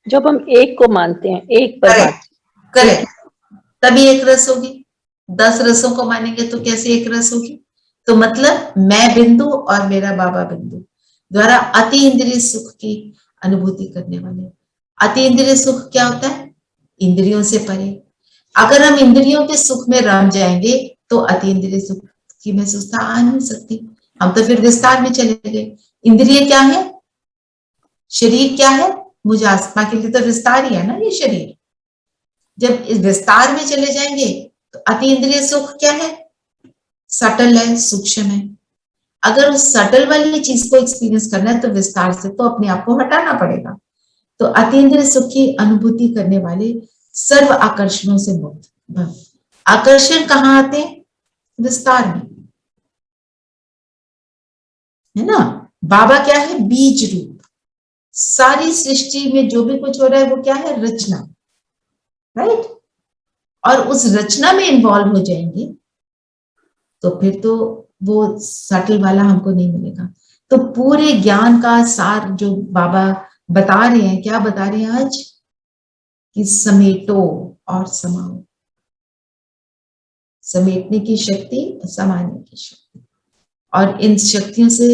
जब हम एक को मानते हैं, एक परमात्मा। करेक्ट, तभी एक रस होगी। 10 रसों को मानेंगे तो कैसे एक रस होगी? तो मतलब मैं बिंदु और मेरा बाबा बिंदु द्वारा अति इंद्रिय सुख की अनुभूति करने वाले। अति इंद्रिय सुख क्या होता है? इंद्रियों से परे। अगर हम इंद्रियों के सुख में रम जाएंगे तो अति इंद्रिय सुख की महसूसता आ नहीं सकती, हम तो फिर विस्तार में चले गए। इंद्रिय क्या है? शरीर क्या है? मुझे आत्मा के लिए तो विस्तार ही है ना ये शरीर। जब इस विस्तार में चले जाएंगे तो अति इंद्रिय सुख क्या है? सटल है, सूक्ष्म है। अगर उस सटल वाली चीज को एक्सपीरियंस करना है तो विस्तार से तो अपने आप को हटाना पड़ेगा। तो अतीन्द्रिय सुख की अनुभूति करने वाले सर्व आकर्षणों से मुक्त भव। आकर्षण कहाँ आते हैं? विस्तार में, है ना। बाबा क्या है? बीज रूप। सारी सृष्टि में जो भी कुछ हो रहा है वो क्या है? रचना, राइट। और उस रचना में इन्वॉल्व हो जाएंगे तो फिर तो वो सटल वाला हमको नहीं मिलेगा। तो पूरे ज्ञान का सार जो बाबा बता रहे हैं, क्या बता रहे हैं आज? कि समेटो और समाओ। समेटने की शक्ति, समाने की शक्ति। और इन शक्तियों से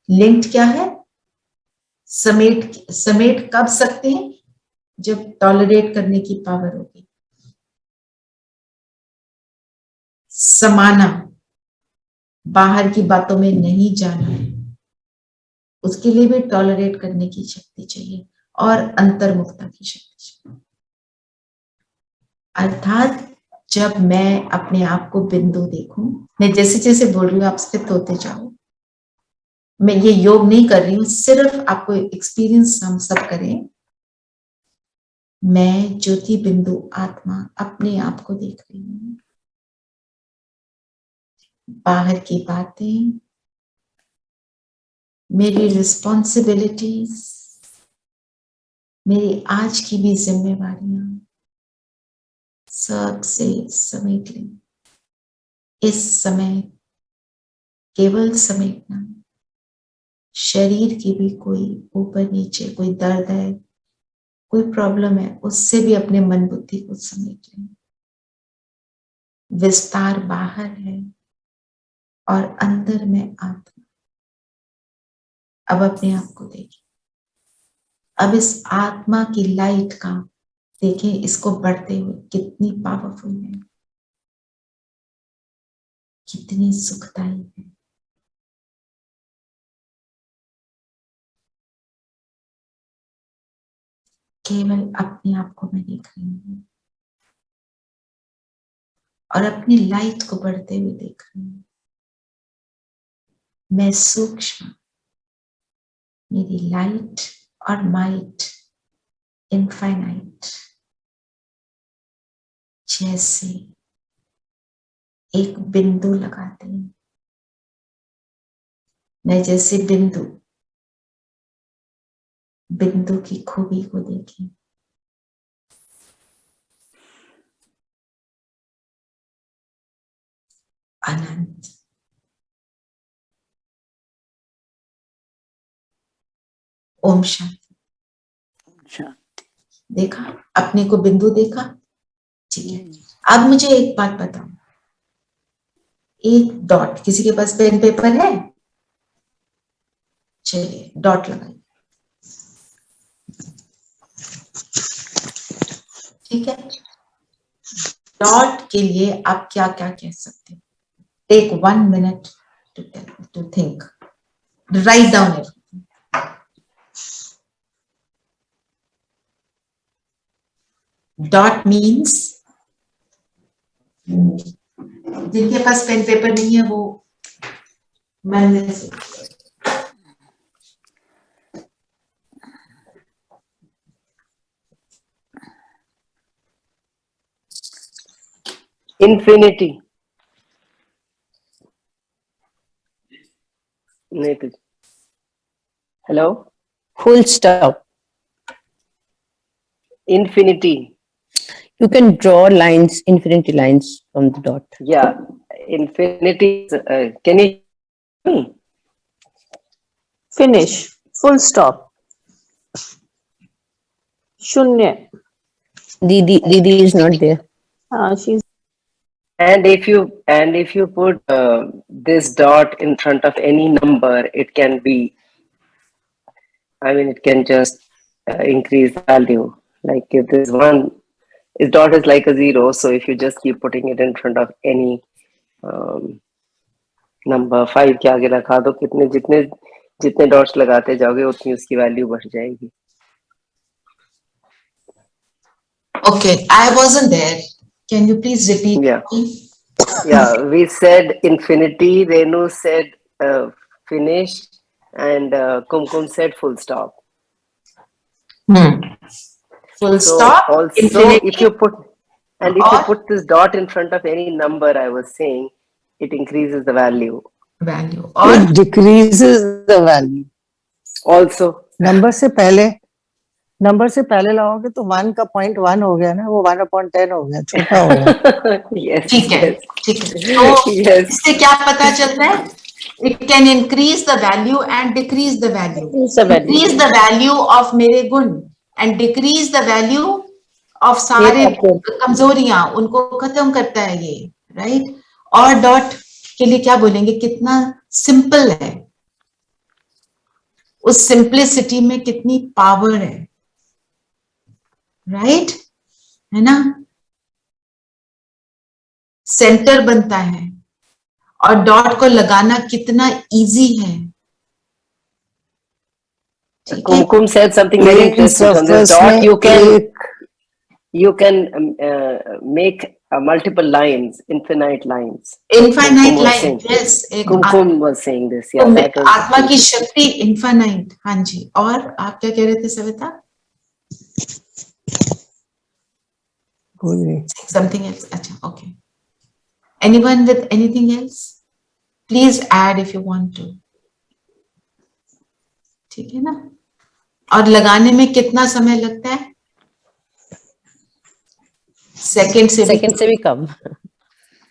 लिंक्ड क्या है? समेट कब सकते हैं? जब टॉलरेट करने की पावर होगी। समाना, बाहर की बातों में नहीं जाना है, उसके लिए भी टॉलरेट करने की शक्ति चाहिए और अंतर्मुखता की शक्ति चाहिए। अर्थात जब मैं अपने आप को बिंदु देखूं, मैं जैसे जैसे बोल रही हूँ आप स्थित होते जाओ। मैं ये योग नहीं कर रही हूँ, सिर्फ आपको एक्सपीरियंस हम सब करें। मैं ज्योति बिंदु आत्मा अपने आप को देख रही हूँ। बाहर की बातें, मेरी रिस्पॉन्सिबिलिटीज, मेरी आज की भी जिम्मेवारियां सब से समेट लें। इस समय केवल समेटना। शरीर की भी कोई ऊपर नीचे, कोई दर्द है, कोई प्रॉब्लम है, उससे भी अपने मन बुद्धि को समेट लें। विस्तार बाहर है और अंदर में आत्मा। अब अपने आप को देखिए। अब इस आत्मा की लाइट का देखें, इसको बढ़ते हुए कितनी पावरफुल है, कितनी सुखदाई है। केवल अपने आप को मैं देख रही हूँ और अपनी लाइट को बढ़ते हुए देख रही हूँ। मैं सूक्ष्म, मेरी लाइट और माइट इनफाइनाइट, जैसे एक बिंदु लगाते हैं। मैं जैसे बिंदु की खूबी को देखें। अनंत। ओम शांति। देखा, अपने को बिंदु देखा, ठीक है। अब मुझे एक बात बताओ, एक डॉट, किसी के पास पेन पेपर है? चलिए डॉट लगाइए, ठीक है। डॉट के लिए आप क्या क्या कह सकते हैं? Take 1 minute to think, write down everything. Dot means, जिनके पास पेन पेपर नहीं है वो मन में से infinity. Hello? Full stop. Infinity. You can draw lines, infinity lines from the dot. Yeah, infinity. Can you hear me? Finish. Full stop. Shunya. Didi is not there. She's And if you put this dot in front of any number, it can be, I mean, it can just increase value. Like if this one, this dot is like a 0, so if you just keep putting it in front of any number, 5 के आगे रखा दो, जितने डॉट्स लगाते जाओगे उतनी उसकी वैल्यू बढ़ जाएगी। Okay, I wasn't there. Can you please repeat? Yeah, we said infinity. Renu said finish, and Kumkum said full stop. Full So stop, also infinity, if you put and if you or put this dot in front of any number, I was saying, it increases the value. value, or It decreases the value. Also, number से पहले लाओगे तो 1 का 0.1 हो गया ना, वो 1/10 हो गया, छोटा हो गया. yes, ठीक है, yes, ठीक है. तो yes. इससे क्या पता चल रहा है? It can increase the value and decrease the value. Increase the value. Increase the value of मेरे गुण and decrease the value of सारे कमजोरियां, उनको खत्म करता है ये, right? और डॉट के लिए क्या बोलेंगे? कितना सिंपल है, उस सिंप्लिसिटी में कितनी पावर है, राइट? है ना? सेंटर बनता है और डॉट को लगाना कितना इजी है. ठीक है? Kumkum said something very Plane interesting on this surface dot. में You can make multiple lines, infinite lines. Infinite Kumkum was line, saying. yes. एक Kumkum was saying this. तो Yeah, that was आत्मा की शक्ति इनफाइनाइट. हाँ जी. और आप क्या कह रहे थे सविता? कोई नहीं. Something else? अच्छा, okay. Anyone with anything else? Please add if you want to. ठीक है ना? और लगाने में कितना समय लगता है? सेकंड से भी कम.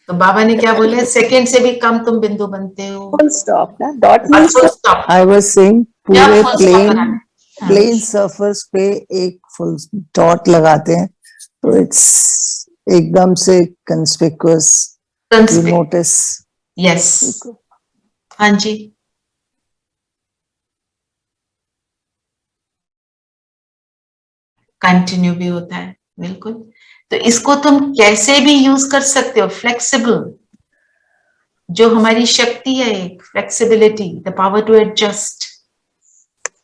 तो बाबा ने क्या बोले? सेकंड से भी कम तुम बिंदु बनते हो. Full stop ना, dot और means full stop. I was saying या पूरे full stop लगाना है. प्लेन सरफेस पे एक फुल डॉट लगाते हैं तो इट्स एकदम से कंस्पिक्युअस. You notice. यस. हाँ जी. कंटिन्यू भी होता है, बिल्कुल. तो इसको तुम कैसे भी यूज कर सकते हो. फ्लेक्सिबल, जो हमारी शक्ति है, एक flexibility, the power to adjust.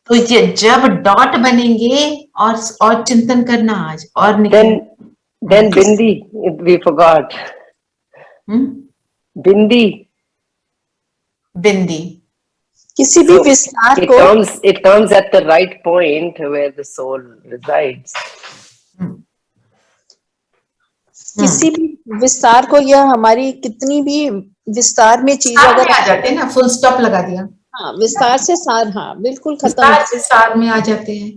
तो ये जब डॉट बनेंगे और चिंतन करना आज और then Bindi, we forgot. Bindi. बिंदी. किसी भी विस्तार को It comes at the right point where the soul resides. किसी भी विस्तार को, यह हमारी कितनी भी विस्तार में चीज सार अगर में आ जाते हैं ना. फुल स्टॉप लगा दिया. हाँ, विस्तार से सार, हाँ बिल्कुल खत्म. विस्तार से सार में आ जाते हैं,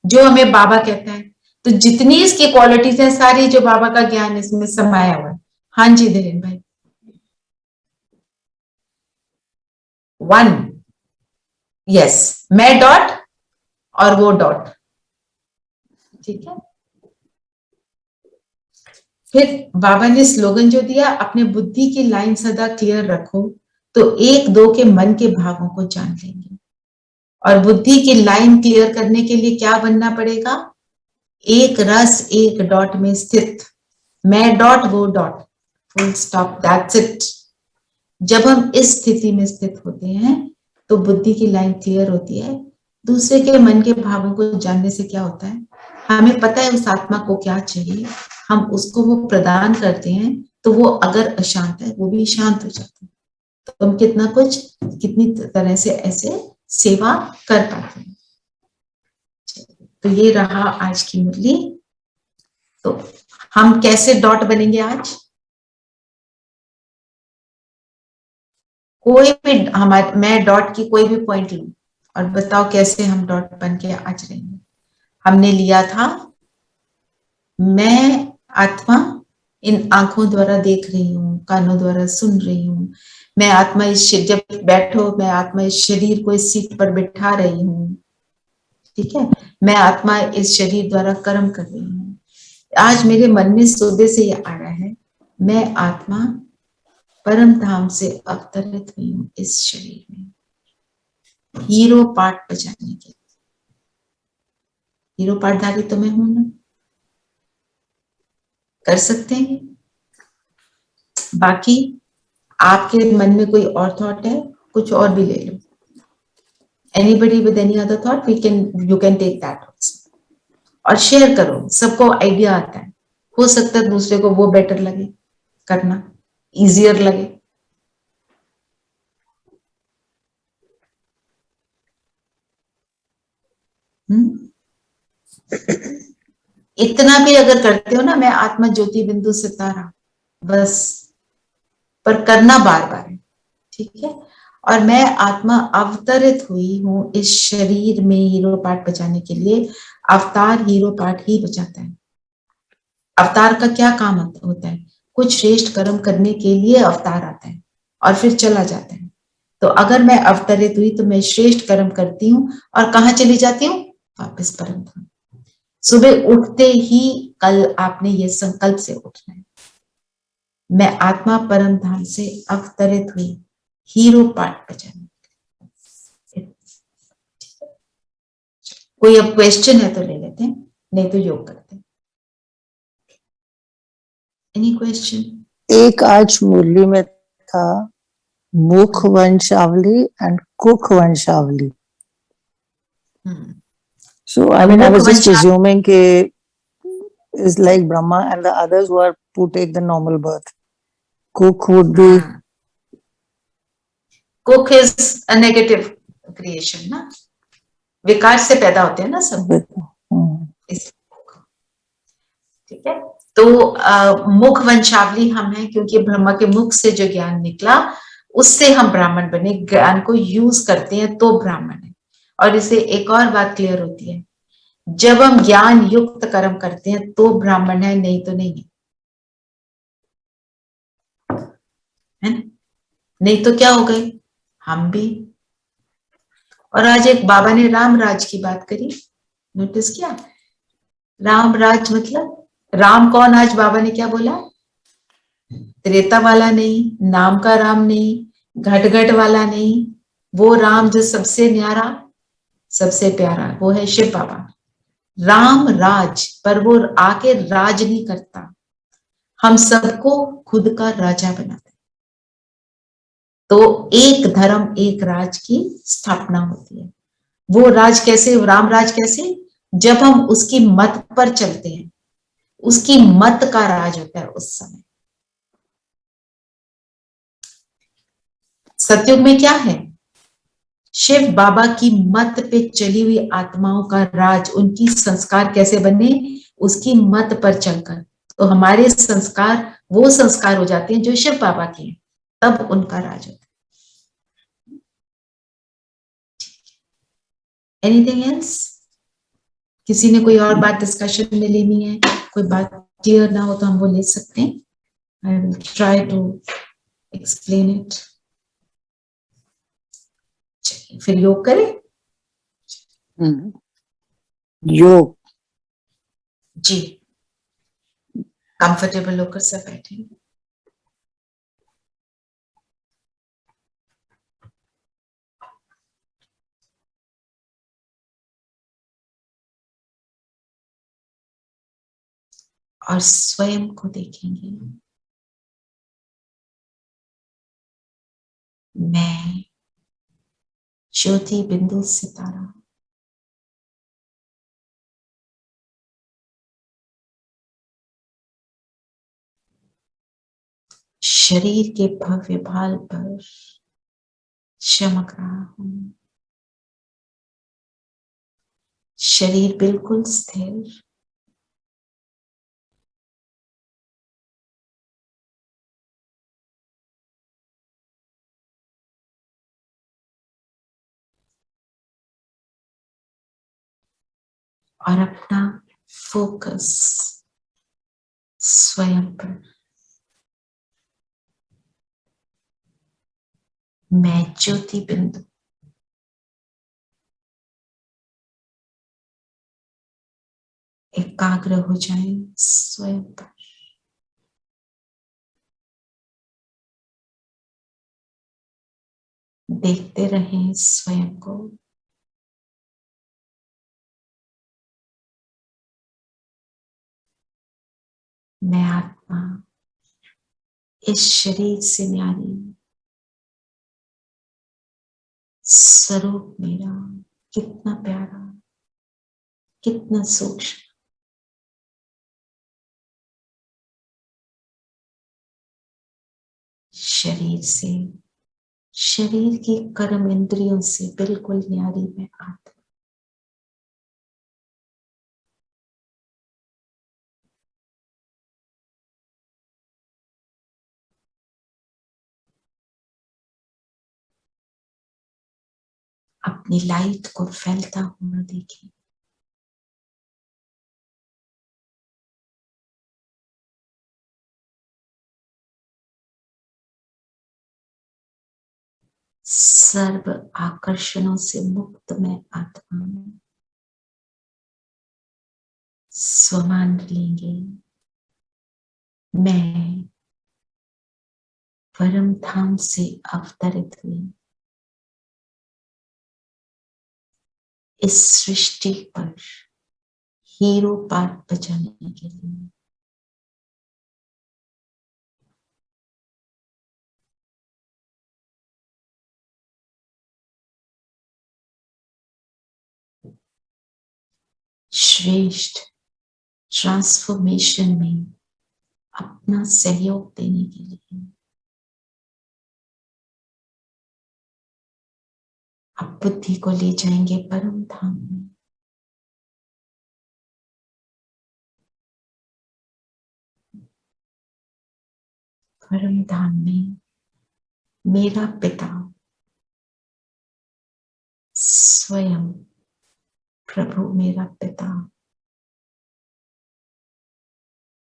जो हमें बाबा कहता है. तो जितनी इसकी क्वालिटीज है सारी, जो बाबा का ज्ञान इसमें समाया हुआ है. हाँ जी धीरेन भाई. 1 यस, मैं डॉट और वो डॉट. ठीक है. फिर बाबा ने स्लोगन जो दिया, अपने बुद्धि की लाइन सदा क्लियर रखो तो 1-2 के मन के भावों को जान लेंगे. और बुद्धि की लाइन क्लियर करने के लिए क्या बनना पड़ेगा? एक रस एक डॉट में स्थित. मैं डॉट वो dot. Full stop. That's it. जब हम इस स्थिति में स्थित होते हैं तो बुद्धि की लाइन क्लियर होती है. दूसरे के मन के भावों को जानने से क्या होता है? हमें पता है उस आत्मा को क्या चाहिए, हम उसको वो प्रदान करते हैं. तो वो अगर अशांत है वो भी शांत हो जाता है. तो हम कितनी तरह से ऐसे सेवा कर पाते हैं. तो ये रहा आज की मुरली. तो हम कैसे डॉट बनेंगे आज? कोई भी मैं डॉट की कोई भी पॉइंट लूं और बताओ कैसे हम डॉट बन के आज रहेंगे. हमने लिया था, मैं आत्मा इन आंखों द्वारा देख रही हूँ, कानों द्वारा सुन रही हूँ. मैं आत्मा जब बैठो, मैं आत्मा इस शरीर को इस सीट पर बिठा रही हूँ. ठीक है. मैं आत्मा इस शरीर द्वारा कर्म कर रही हूँ. आज मेरे मन में सुबह से ये आ रहा है, मैं आत्मा परम धाम से अवतरित हुई हूँ इस शरीर में, हीरो पार्ट बजाने के. हीरो पार्टधारी तो मैं हूं ना. कर सकते हैं. बाकी आपके मन में कोई और थॉट है, कुछ और भी ले लो. Anybody with any other thought, you can take that also और शेयर करो. सबको आइडिया आता है. हो सकता है दूसरे को वो बेटर लगे करना, इजियर लगे. इतना भी अगर करते हो ना, मैं आत्मा ज्योति बिंदु सितारा, बस, पर करना बार बार है, ठीक है। और मैं आत्मा अवतरित हुई हूं इस शरीर में हीरो पार्ट बचाने के लिए। अवतार हीरो पार्ट ही बचाता है। अवतार का क्या काम होता है? कुछ श्रेष्ठ कर्म करने के लिए अवतार आता है और फिर चला जाता है। तो अगर मैं अवतरित हुई तो मैं श्रेष्ठ कर्म करती हूँ और कहाँ चली जाती हूँ? वापस परम धाम। सुबह उठते ही कल आपने ये संकल्प से उठना है, मैं आत्मा परम धाम से अवतरित हुई हीरो पार्ट बचाने। कोई अब क्वेश्चन है तो ले लेते हैं, नहीं तो योग करते हैं। Any question? एक आज मुरली में था मुख वंशावली एंड कुख वंशावली. So I mean, I was just presuming ke is like Brahma and the others who take the normal birth. Cook would be. Cook is a negative creation ना, विकार से पैदा होते हैं ना सब, ठीक है। तो मुख वंशावली हम हैं क्योंकि ब्रह्मा के मुख से जो ज्ञान निकला उससे हम ब्राह्मण बने। ज्ञान को यूज करते हैं तो ब्राह्मण है। और इसे एक और बात क्लियर होती है, जब हम ज्ञान युक्त कर्म करते हैं तो ब्राह्मण है, नहीं तो नहीं है, नहीं तो क्या हो गए हम भी। और आज एक बाबा ने राम राज की बात करी, नोटिस किया? राम राज मतलब राम कौन? आज बाबा ने क्या बोला? त्रेता वाला नहीं, नाम का राम नहीं, घट घट वाला नहीं, वो राम जो सबसे न्यारा सबसे प्यारा, वो है शिव बाबा। राम राज, पर वो आके राज नहीं करता, हम सबको खुद का राजा बनाते। तो एक धर्म एक राज की स्थापना होती है। वो राज कैसे, राम राज कैसे? जब हम उसकी मत पर चलते हैं, उसकी मत का राज होता है उस समय। सतयुग में क्या है? शिव बाबा की मत पे चली हुई आत्माओं का राज। उनकी संस्कार कैसे बने? उसकी मत पर चलकर। तो हमारे संस्कार वो संस्कार हो जाते हैं जो शिव बाबा के हैं, तब उनका राज होता है। Anything else? किसी ने कोई और बात डिस्कशन में लेनी है? कोई बात क्लियर ना हो तो हम वो ले सकते हैं। I will try to explain it. फिर योग करें। योग जी, कंफर्टेबल होकर सब बैठे। और स्वयं को देखेंगे, मैं ज्योति बिंदु सितारा शरीर के भव्य भाल पर चमक रहा हूं। शरीर बिल्कुल स्थिर, और अपना फोकस स्वयं पर। मैं ज्योति बिंदु एकाग्र हो जाए स्वयं पर। देखते रहें स्वयं को। मैं आत्मा इस शरीर से न्यारी, स्वरूप मेरा कितना प्यारा, कितना सूक्ष्म। शरीर से, शरीर की कर्म इंद्रियों से बिल्कुल न्यारी मैं आत्मा। अपनी लाइट को फैलता हुआ देखें। सर्व आकर्षणों से मुक्त मैं आत्मा में स्वमान लेंगे। मैं परम धाम से अवतरित हुई इस सृष्टि पर हीरो पार्ट बजाने के लिए। श्रेष्ठ ट्रांसफॉर्मेशन में अपना सहयोग देने के लिए अब बुद्धि को ले जाएंगे परम धाम में। परम धाम में मेरा पिता स्वयं प्रभु, मेरा पिता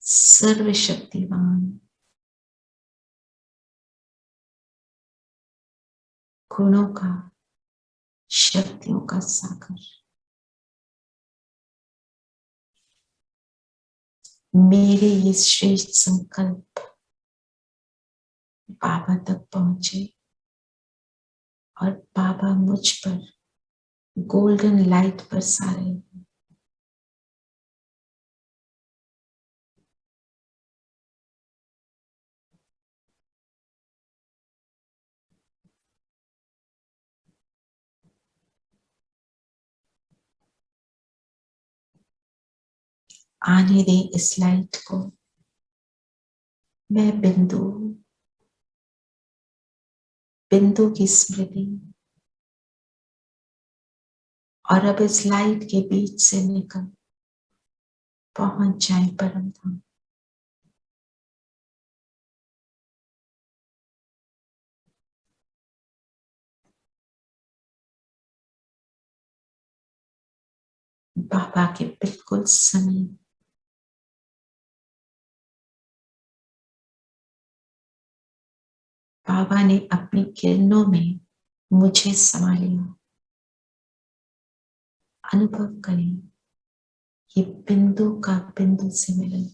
सर्वशक्तिवान, गुणों का, शक्तियों का सागर मेरे ये श्रेष्ठ संकल्प बाबा तक पहुंचे और बाबा मुझ पर गोल्डन लाइट बरसा रहे हैं। आने दे इस लाइट को। मैं बिंदु, बिंदु की स्मृति, और अब इस लाइट के बीच से निकल पहुंच जाए परम धाम। बाबा के बिल्कुल समीप बाबा ने अपनी किरणों में मुझे समा लिया। अनुभव करें ये बिंदु का बिंदु से मिलन।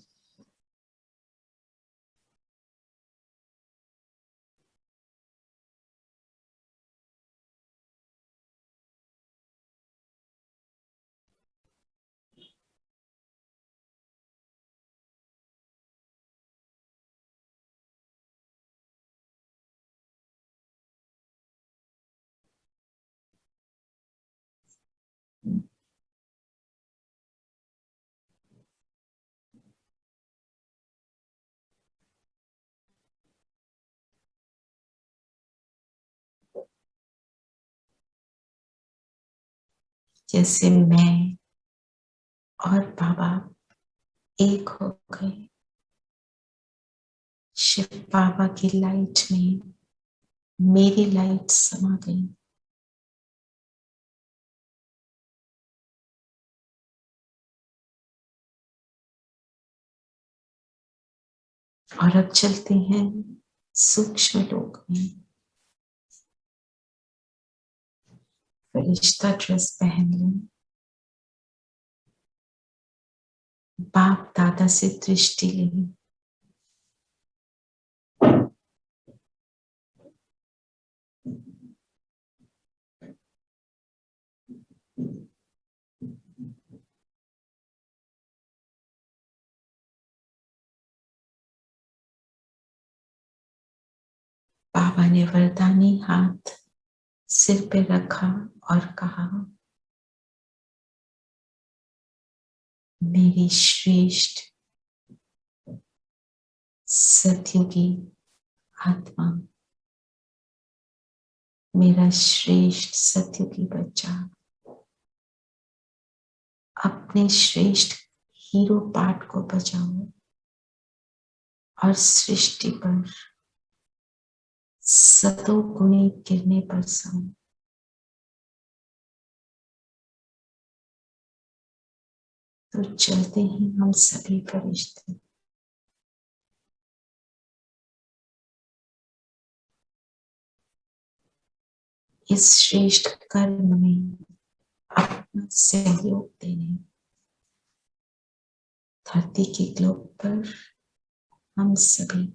जैसे मैं और बाबा एक हो गए, शिव बाबा की लाइट में मेरी लाइट समा गई। और अब चलते हैं सूक्ष्म लोक में। फरिश्ता ड्रेस पहन लें। बाप दादा से दृष्टि लें। बाबा ने वरदानी हाथ सिर पे रखा और कहा, मेरी श्रेष्ठ सतयुगी आत्मा, मेरा श्रेष्ठ सतयुगी बच्चा अपने श्रेष्ठ हीरो पार्ट को बजाओ और सृष्टि पर सतोगुणी किरणें बरसाओ। तो चलते हैं हम सभी फरिश्ते इस श्रेष्ठ कर्म में अपना सहयोग देने। धरती के ग्लोब पर हम सभी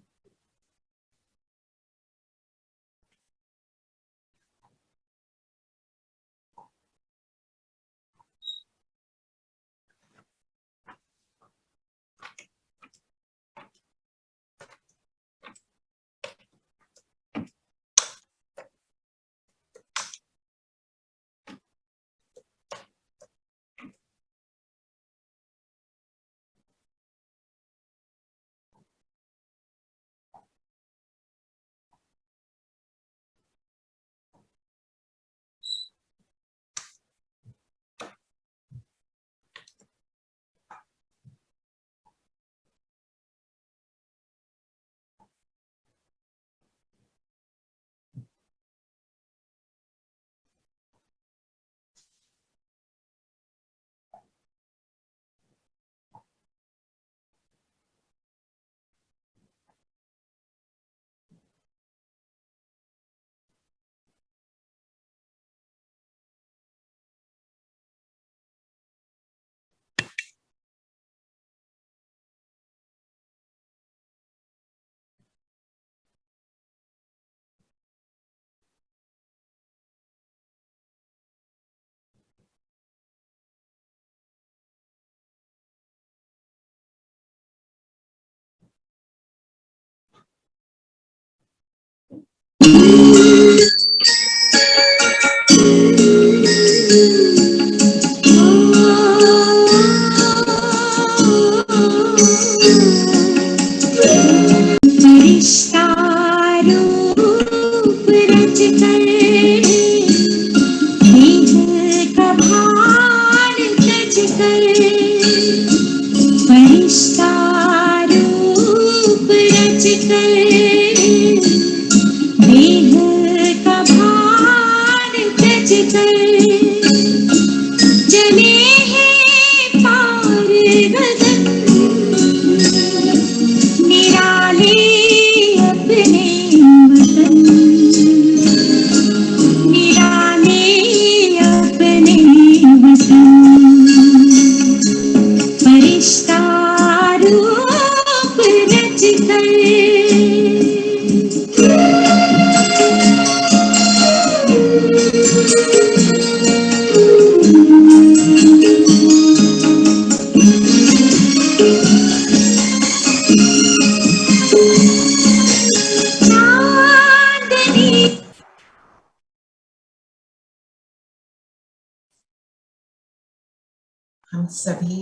हम सभी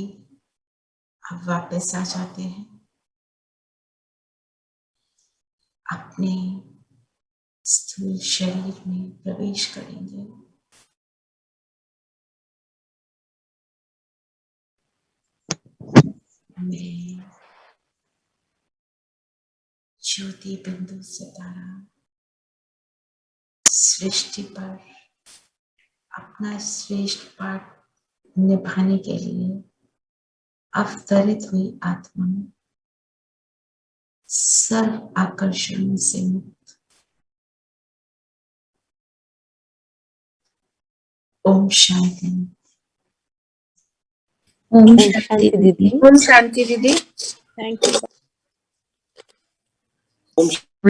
अब वापस आ जाते हैं अपने स्थूल शरीर में प्रवेश करेंगे। मैं ज्योति बिंदु सितारा सृष्टि पर अपना श्रेष्ठ पाठ निभाने के लिए अवतरित हुई आत्मा सर्व आकर्षण से मुक्त। ओम शांति। ओम शांति दीदी। ओम शांति दीदी। Thank you. ओम